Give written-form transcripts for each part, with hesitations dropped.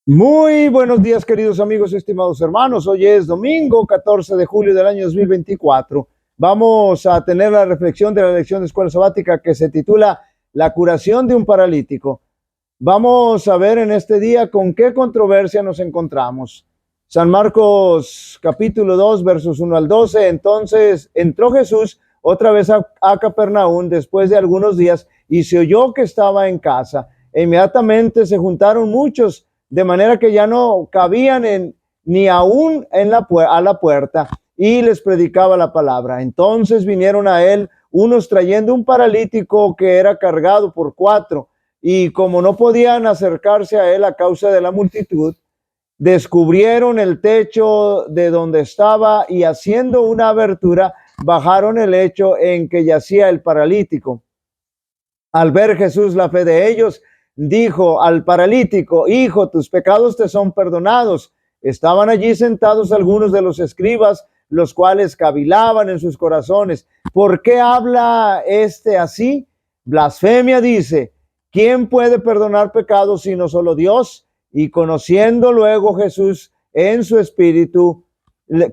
Muy buenos días, queridos amigos, estimados hermanos. Hoy es domingo 14 de julio del año 2024. Vamos a tener la reflexión de la lección de escuela sabática que se titula La curación de un paralítico. Vamos a ver en este día con qué controversia nos encontramos. San Marcos capítulo 2 versos 1 al 12. Entonces entró Jesús otra vez a Capernaum después de algunos días y se oyó que estaba en casa. E inmediatamente se juntaron muchos, de manera que ya no cabían ni aún a la puerta, y les predicaba la palabra. Entonces vinieron a él unos trayendo un paralítico que era cargado por 4, y como no podían acercarse a él a causa de la multitud, descubrieron el techo de donde estaba y haciendo una abertura, bajaron el lecho en que yacía el paralítico. Al ver Jesús la fe de ellos, dijo al paralítico: hijo, tus pecados te son perdonados. Estaban allí sentados algunos de los escribas, los cuales cavilaban en sus corazones: ¿por qué habla este así? Blasfemia dice. ¿Quién puede perdonar pecados sino solo Dios? Y conociendo luego Jesús en su espíritu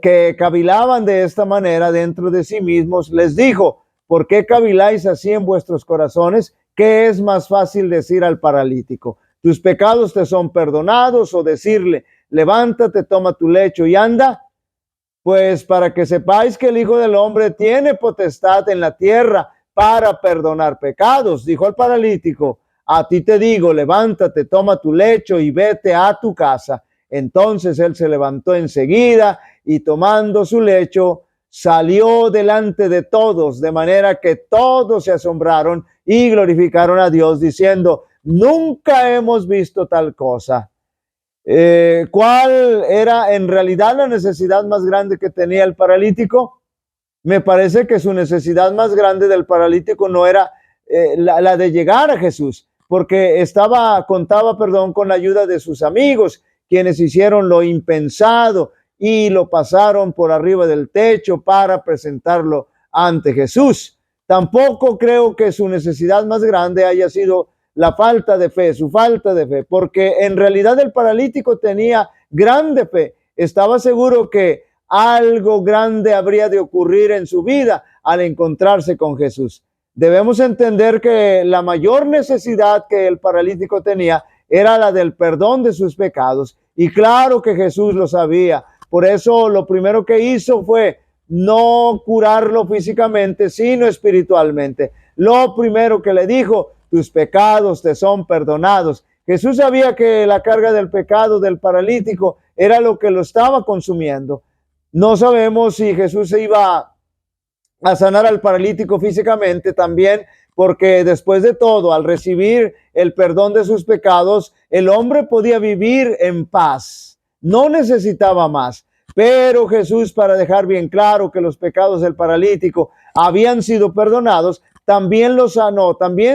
que cavilaban de esta manera dentro de sí mismos, les dijo: ¿por qué caviláis así en vuestros corazones? ¿Qué es más fácil decir al paralítico: tus pecados te son perdonados, o decirle: levántate, toma tu lecho y anda? Pues para que sepáis que el Hijo del Hombre tiene potestad en la tierra para perdonar pecados. Dijo al paralítico: a ti te digo, levántate, toma tu lecho y vete a tu casa. Entonces él se levantó enseguida y tomando su lecho salió delante de todos, de manera que todos se asombraron y glorificaron a Dios, diciendo: nunca hemos visto tal cosa. ¿Cuál era en realidad la necesidad más grande que tenía el paralítico? Me parece que su necesidad más grande del paralítico no era la de llegar a Jesús, porque contaba con la ayuda de sus amigos, quienes hicieron lo impensado y lo pasaron por arriba del techo para presentarlo ante Jesús. Tampoco creo que su necesidad más grande haya sido la falta de fe, su falta de fe, porque en realidad el paralítico tenía grande fe. Estaba seguro que algo grande habría de ocurrir en su vida al encontrarse con Jesús. Debemos entender que la mayor necesidad que el paralítico tenía era la del perdón de sus pecados, y claro que Jesús lo sabía. Por eso lo primero que hizo fue no curarlo físicamente, sino espiritualmente. Lo primero que le dijo: tus pecados te son perdonados. Jesús sabía que la carga del pecado del paralítico era lo que lo estaba consumiendo. No sabemos si Jesús se iba a sanar al paralítico físicamente también, porque después de todo, al recibir el perdón de sus pecados, el hombre podía vivir en paz, no necesitaba más. Pero Jesús, para dejar bien claro que los pecados del paralítico habían sido perdonados, también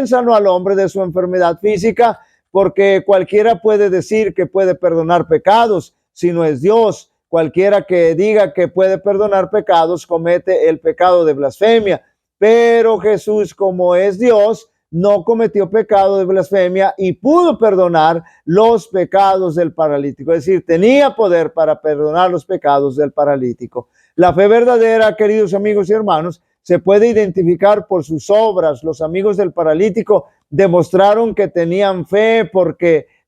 sanó al hombre de su enfermedad física, porque cualquiera puede decir que puede perdonar pecados si no es Dios. Cualquiera que diga que puede perdonar pecados comete el pecado de blasfemia. Pero Jesús, como es Dios, no cometió pecado de blasfemia y pudo perdonar los pecados del paralítico. Es decir, tenía poder para perdonar los pecados del paralítico. La fe verdadera, queridos amigos y hermanos, se puede identificar por sus obras. Los amigos del paralítico demostraron que tenían fe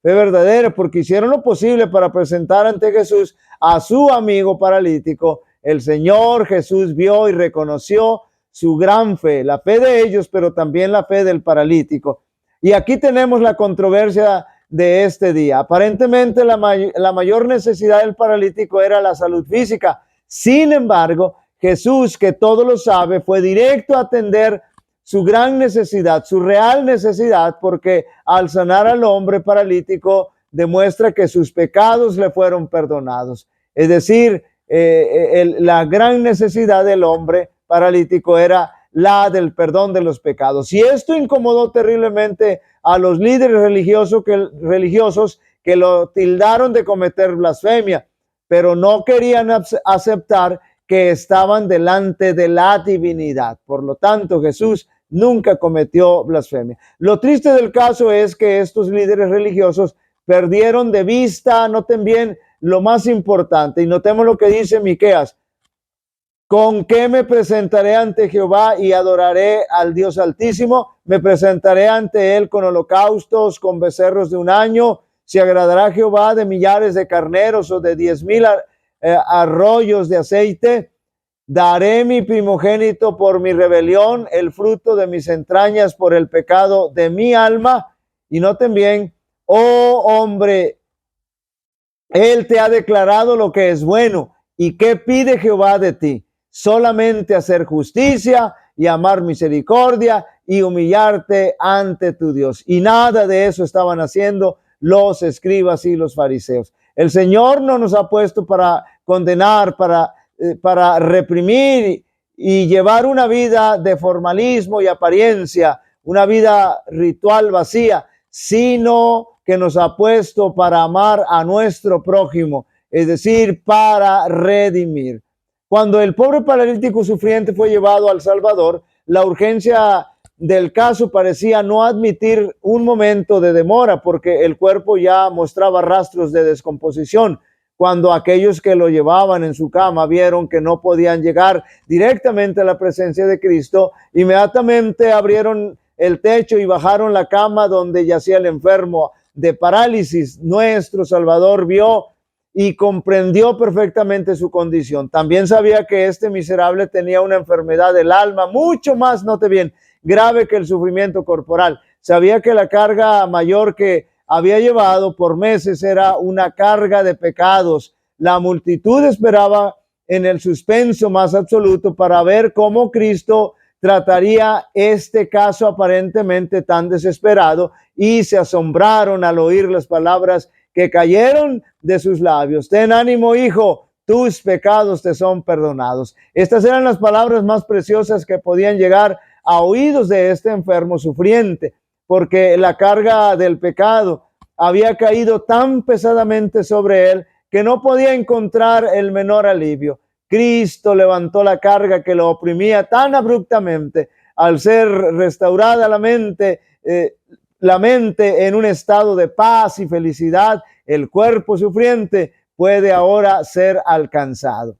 verdadera, porque hicieron lo posible para presentar ante Jesús a su amigo paralítico. El Señor Jesús vio y reconoció su gran fe, la fe de ellos, pero también la fe del paralítico. Y aquí tenemos la controversia de este día. Aparentemente la mayor necesidad del paralítico era la salud física. Sin embargo, Jesús, que todo lo sabe, fue directo a atender su gran necesidad, su real necesidad, porque al sanar al hombre paralítico demuestra que sus pecados le fueron perdonados. Es decir, la gran necesidad del hombre paralítico era la del perdón de los pecados. Y esto incomodó terriblemente a los líderes religiosos que lo tildaron de cometer blasfemia, pero no querían aceptar que estaban delante de la divinidad. Por lo tanto, Jesús nunca cometió blasfemia. Lo triste del caso es que estos líderes religiosos perdieron de vista, noten bien lo más importante, y notemos lo que dice Miqueas: ¿con qué me presentaré ante Jehová y adoraré al Dios Altísimo? Me presentaré ante él con holocaustos, con becerros de un año. ¿Se agradará Jehová de millares de carneros o de 10,000 arroyos de aceite? Daré mi primogénito por mi rebelión, el fruto de mis entrañas por el pecado de mi alma. Y noten bien: oh hombre, él te ha declarado lo que es bueno. ¿Y qué pide Jehová de ti? Solamente hacer justicia y amar misericordia y humillarte ante tu Dios. Y nada de eso estaban haciendo los escribas y los fariseos. El Señor no nos ha puesto para condenar, para reprimir y llevar una vida de formalismo y apariencia, una vida ritual vacía, sino que nos ha puesto para amar a nuestro prójimo, es decir, para redimir. Cuando el pobre paralítico sufriente fue llevado al Salvador, la urgencia del caso parecía no admitir un momento de demora, porque el cuerpo ya mostraba rastros de descomposición. Cuando aquellos que lo llevaban en su cama vieron que no podían llegar directamente a la presencia de Cristo, inmediatamente abrieron el techo y bajaron la cama donde yacía el enfermo de parálisis. Nuestro Salvador vio y comprendió perfectamente su condición. También sabía que este miserable tenía una enfermedad del alma mucho más, note bien, grave que el sufrimiento corporal. Sabía que la carga mayor que había llevado por meses era una carga de pecados. La multitud esperaba en el suspenso más absoluto para ver cómo Cristo trataría este caso aparentemente tan desesperado, y se asombraron al oír las palabras que cayeron de sus labios: ten ánimo, hijo, tus pecados te son perdonados. Estas eran las palabras más preciosas que podían llegar a oídos de este enfermo sufriente, porque la carga del pecado había caído tan pesadamente sobre él que no podía encontrar el menor alivio. Cristo levantó la carga que lo oprimía tan abruptamente. Al ser restaurada la mente en un estado de paz y felicidad, el cuerpo sufriente puede ahora ser alcanzado.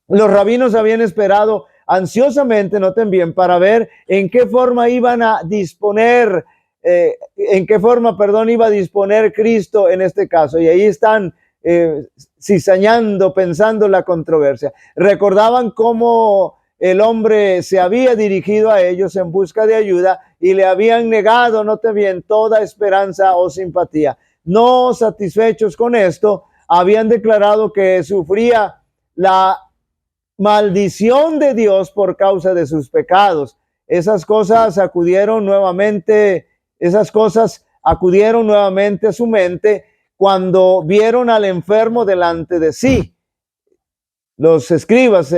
Los rabinos habían esperado ansiosamente, noten bien, para ver en qué forma iban a disponer, iba a disponer Cristo en este caso. Y ahí están cizañando, pensando la controversia. Recordaban cómo el hombre se había dirigido a ellos en busca de ayuda y le habían negado, note bien, toda esperanza o simpatía. No satisfechos con esto, habían declarado que sufría la maldición de Dios por causa de sus pecados. Esas cosas acudieron nuevamente a su mente cuando vieron al enfermo delante de sí. Los escribas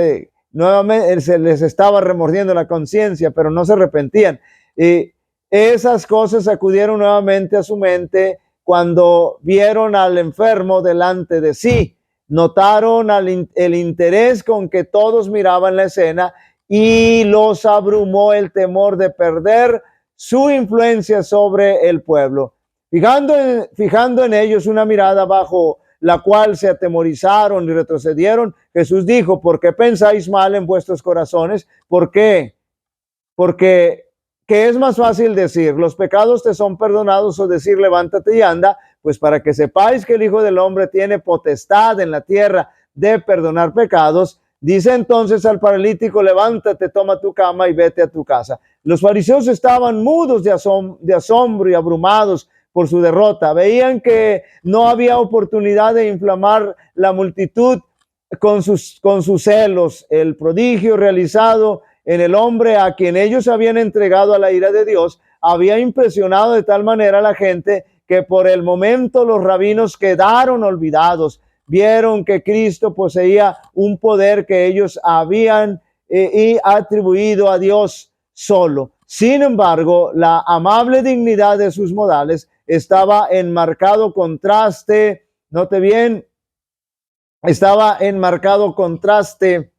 nuevamente se les estaba remordiendo la conciencia, pero no se arrepentían. Esas cosas acudieron nuevamente a su mente cuando vieron al enfermo delante de sí. Notaron el interés con que todos miraban la escena y los abrumó el temor de perder su influencia sobre el pueblo. Fijando en ellos una mirada bajo la cual se atemorizaron y retrocedieron, Jesús dijo: ¿por qué pensáis mal en vuestros corazones? ¿Por qué? Porque ¿qué es más fácil decir? ¿Los pecados te son perdonados? O decir: levántate y anda. Pues para que sepáis que el Hijo del Hombre tiene potestad en la tierra de perdonar pecados, dice entonces al paralítico: levántate, toma tu cama y vete a tu casa. Los fariseos estaban mudos de asombro y abrumados por su derrota. Veían que no había oportunidad de inflamar la multitud con sus celos. El prodigio realizado en el hombre a quien ellos habían entregado a la ira de Dios había impresionado de tal manera a la gente que por el momento los rabinos quedaron olvidados. Vieron que Cristo poseía un poder que ellos habían atribuido a Dios solo. Sin embargo, la amable dignidad de sus modales estaba en marcado contraste, note bien, estaba en marcado contraste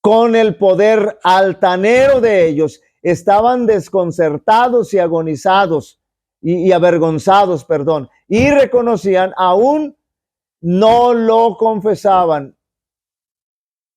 con el poder altanero de ellos. Estaban desconcertados y agonizados. y avergonzados, perdón, y reconocían, aún no lo confesaban.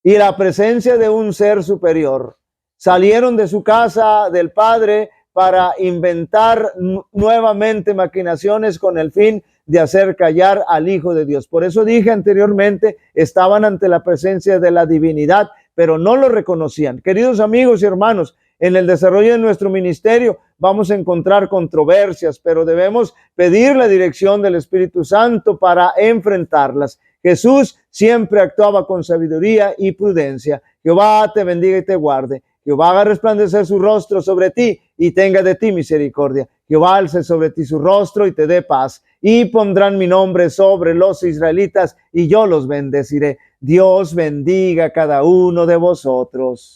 Y la presencia de un ser superior. Salieron de su casa del Padre para inventar nuevamente maquinaciones con el fin de hacer callar al Hijo de Dios. Por eso dije anteriormente, estaban ante la presencia de la divinidad, pero no lo reconocían. Queridos amigos y hermanos, en el desarrollo de nuestro ministerio vamos a encontrar controversias, pero debemos pedir la dirección del Espíritu Santo para enfrentarlas. Jesús siempre actuaba con sabiduría y prudencia. Jehová te bendiga y te guarde. Jehová haga resplandecer su rostro sobre ti y tenga de ti misericordia. Jehová alce sobre ti su rostro y te dé paz. Y pondrán mi nombre sobre los israelitas y yo los bendeciré. Dios bendiga a cada uno de vosotros.